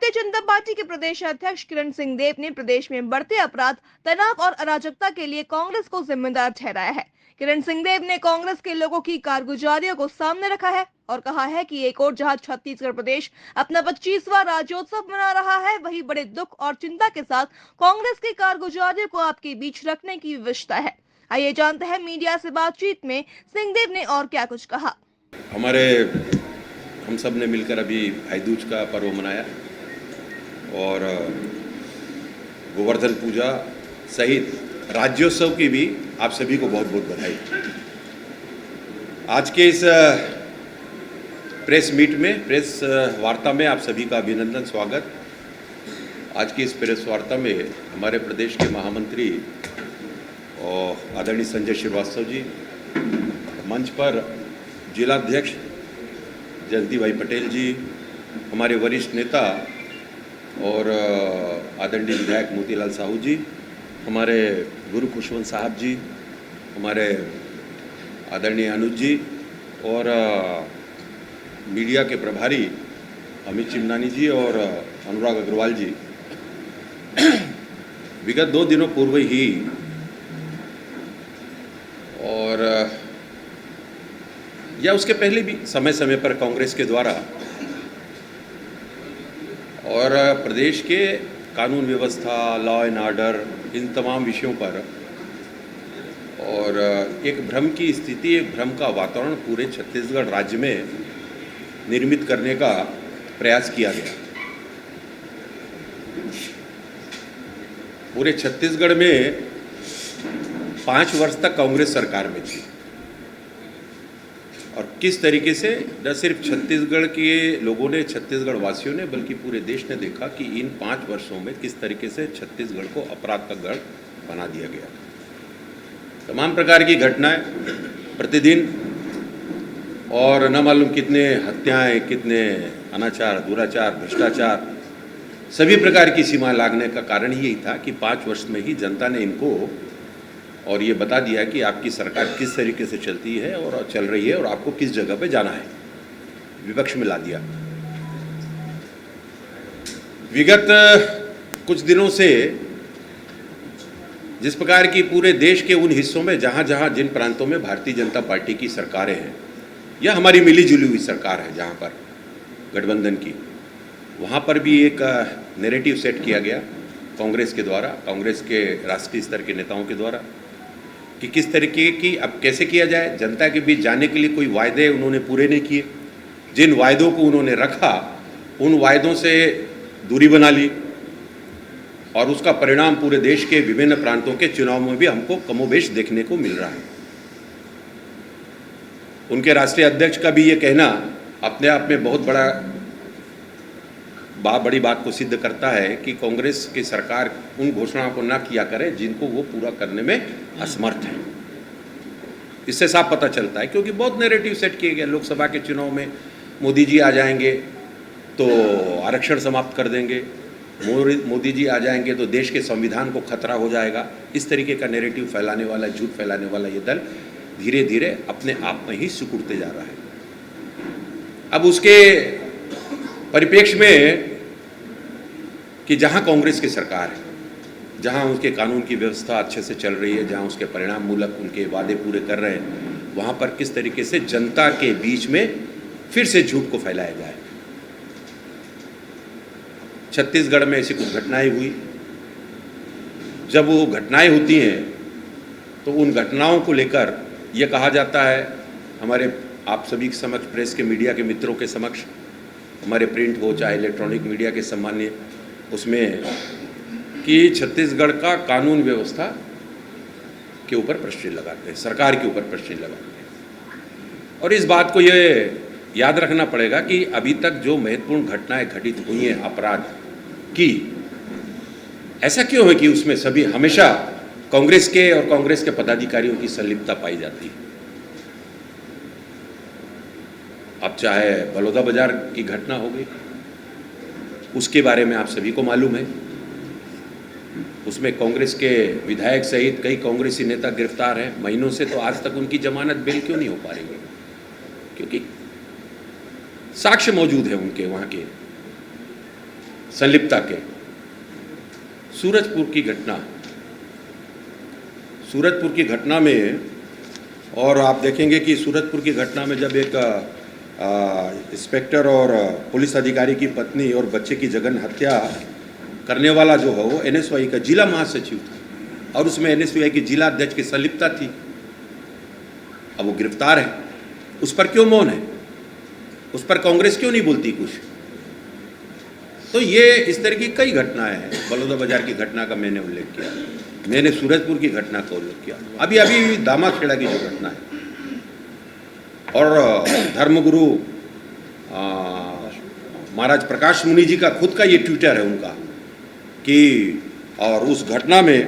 Bharatiya Janata party के प्रदेश अध्यक्ष किरण सिंहदेव ने प्रदेश में बढ़ते अपराध, तनाव और अराजकता के लिए कांग्रेस को जिम्मेदार ठहराया है। किरण सिंहदेव ने कांग्रेस के लोगों की कारगुजारियों को सामने रखा है और कहा है कि एक और जहां छत्तीसगढ़ प्रदेश अपना 25वां राज्योत्सव मना रहा है, वहीं बड़े दुख और चिंता के साथ कांग्रेस की कारगुजारियों को आपके बीच रखने की विवशता है। आइए जानते हैं मीडिया से बातचीत में सिंहदेव ने और क्या कुछ कहा। हम सब ने मिलकर अभी भाई दूज का पर्व मनाया और गोवर्धन पूजा सहित राज्योत्सव की भी आप सभी को बहुत बहुत बधाई। आज के इस प्रेस मीट में, प्रेस वार्ता में आप सभी का अभिनंदन, स्वागत। आज की इस प्रेस वार्ता में हमारे प्रदेश के महामंत्री और आदरणीय संजय श्रीवास्तव जी, मंच पर जिलाध्यक्ष जयंती भाई पटेल जी, हमारे वरिष्ठ नेता और आदरणीय विधायक मोतीलाल साहू जी, हमारे गुरु खुशवंत साहब जी, हमारे आदरणीय अनुज जी और मीडिया के प्रभारी अमित चिमनानी जी और अनुराग अग्रवाल जी, विगत 2 दिनों पूर्व ही और या उसके पहले भी समय समय पर कांग्रेस के द्वारा और प्रदेश के कानून व्यवस्था, लॉ एंड ऑर्डर, इन तमाम विषयों पर और एक भ्रम की स्थिति, एक भ्रम का वातावरण पूरे छत्तीसगढ़ राज्य में निर्मित करने का प्रयास किया गया। पूरे छत्तीसगढ़ में 5 वर्ष तक कांग्रेस सरकार में थी और किस तरीके से न सिर्फ छत्तीसगढ़ के लोगों ने, छत्तीसगढ़ वासियों ने, बल्कि पूरे देश ने देखा कि इन 5 वर्षों में किस तरीके से छत्तीसगढ़ को अपराध का गढ़ बना दिया गया। तमाम प्रकार की घटनाएं प्रतिदिन और न मालूम कितने हत्याएं, कितने अनाचार, दुराचार, भ्रष्टाचार, सभी प्रकार की सीमा लागने का कारण यही था कि 5 वर्ष में ही जनता ने इनको और ये बता दिया कि आपकी सरकार किस तरीके से चलती है और चल रही है और आपको किस जगह पे जाना है, विपक्ष में ला दिया। विगत कुछ दिनों से जिस प्रकार की पूरे देश के उन हिस्सों में जहां जहां जिन प्रांतों में भारतीय जनता पार्टी की सरकारें हैं या हमारी मिली जुली हुई सरकार है, जहां पर गठबंधन की, वहां पर भी एक नैरेटिव सेट किया गया कांग्रेस के द्वारा, कांग्रेस के राष्ट्रीय स्तर के नेताओं के द्वारा, कि किस तरीके की अब कैसे किया जाए। जनता के बीच जाने के लिए कोई वायदे उन्होंने पूरे नहीं किए, जिन वायदों को उन्होंने रखा उन वायदों से दूरी बना ली और उसका परिणाम पूरे देश के विभिन्न प्रांतों के चुनाव में भी हमको कमोबेश देखने को मिल रहा है। उनके राष्ट्रीय अध्यक्ष का भी ये कहना अपने आप में बहुत बड़ी बात को सिद्ध करता है कि कांग्रेस की सरकार उन घोषणाओं को ना किया करे जिनको वो पूरा करने में असमर्थ है। इससे साफ पता चलता है, क्योंकि बहुत नैरेटिव सेट किए गए। लोकसभा के चुनाव में मोदी जी आ जाएंगे तो आरक्षण समाप्त कर देंगे, मोदी जी आ जाएंगे तो देश के संविधान को खतरा हो जाएगा। इस तरीके का नैरेटिव फैलाने वाला, झूठ फैलाने वाला ये दल धीरे धीरे अपने आप में ही सिकुड़ते जा रहा है। अब उसके परिप्रेक्ष्य में कि जहां कांग्रेस की सरकार है, जहां उसके कानून की व्यवस्था अच्छे से चल रही है, जहां उसके परिणाम मूलक उनके वादे पूरे कर रहे हैं, वहां पर किस तरीके से जनता के बीच में फिर से झूठ को फैलाया जाए। छत्तीसगढ़ में ऐसी कुछ घटनाएं हुई, जब वो घटनाएं होती हैं तो उन घटनाओं को लेकर यह कहा जाता है हमारे आप सभी के समक्ष, प्रेस के, मीडिया के मित्रों के समक्ष, हमारे प्रिंट हो चाहे इलेक्ट्रॉनिक मीडिया के सम्मान्य, उसमें कि छत्तीसगढ़ का कानून व्यवस्था के ऊपर प्रश्न लगाते हैं, सरकार के ऊपर प्रश्न लगाते हैं। और इस बात को ये याद रखना पड़ेगा कि अभी तक जो महत्वपूर्ण घटनाएं घटित हुई हैं अपराध की, ऐसा क्यों है कि उसमें सभी हमेशा कांग्रेस के और कांग्रेस के पदाधिकारियों की संलिप्तता पाई जाती है। अब चाहे बलौदा बाजार की घटना हो गई, उसके बारे में आप सभी को मालूम है, उसमें कांग्रेस के विधायक सहित कई कांग्रेसी नेता गिरफ्तार हैं। महीनों से तो आज तक उनकी जमानत बेल क्यों नहीं हो पा रही है? क्योंकि साक्ष्य मौजूद है उनके, वहाँ के संलिप्तता के। सूरजपुर की घटना में, और आप देखेंगे कि सूरजपुर की घटना में जब एक इंस्पेक्टर और पुलिस अधिकारी की पत्नी और बच्चे की जघन्य हत्या करने वाला जो है वो एनएसयूआई का जिला महासचिव था, और उसमें एनएसयूआई के जिला अध्यक्ष की संलिप्तता थी। अब वो गिरफ्तार है, उस पर क्यों मौन है? उस पर कांग्रेस क्यों नहीं बोलती कुछ? तो ये इस तरह की कई घटनाएं हैं। बलौदा बाजार की घटना का मैंने उल्लेख किया, मैंने सूरजपुर की घटना का उल्लेख किया, अभी अभी दामाखेड़ा की जो घटना है, और धर्मगुरु महाराज प्रकाश मुनि जी का खुद का ये ट्विटर है उनका कि, और उस घटना में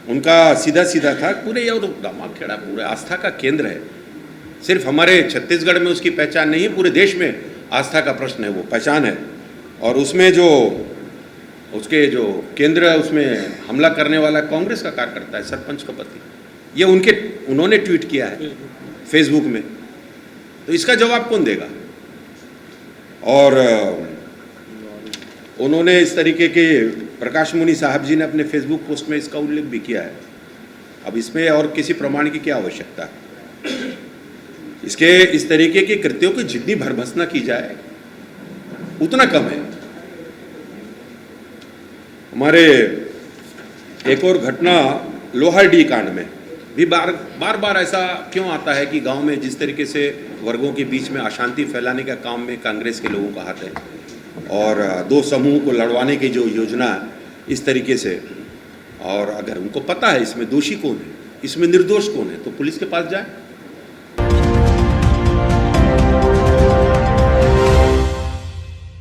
उनका सीधा सीधा था पूरे, और दामाखेड़ा पूरे आस्था का केंद्र है। सिर्फ हमारे छत्तीसगढ़ में उसकी पहचान नहीं, पूरे देश में आस्था का प्रश्न है, वो पहचान है। और उसमें जो उसके जो केंद्र है उसमें हमला करने वाला कांग्रेस का कार्यकर्ता है, सरपंच का पति, ये उन्होंने ट्वीट किया है फेसबुक में। तो इसका जवाब कौन देगा? और उन्होंने इस तरीके के प्रकाश मुनि साहब जी ने अपने फेसबुक पोस्ट में इसका उल्लेख भी किया है। अब इसमें और किसी प्रमाण की क्या आवश्यकता है? इसके इस तरीके के कृत्यों की जितनी भरभत्सना की जाए उतना कम है। हमारे एक और घटना लोहारडी कांड में भी बार ऐसा क्यों आता है कि गांव में जिस तरीके से वर्गों के बीच में अशांति फैलाने का काम में कांग्रेस के लोगों का हाथ है, और दो समूह को लड़वाने की जो योजना इस तरीके से, और अगर उनको पता है इसमें दोषी कौन है, इसमें निर्दोष कौन है, तो पुलिस के पास जाए।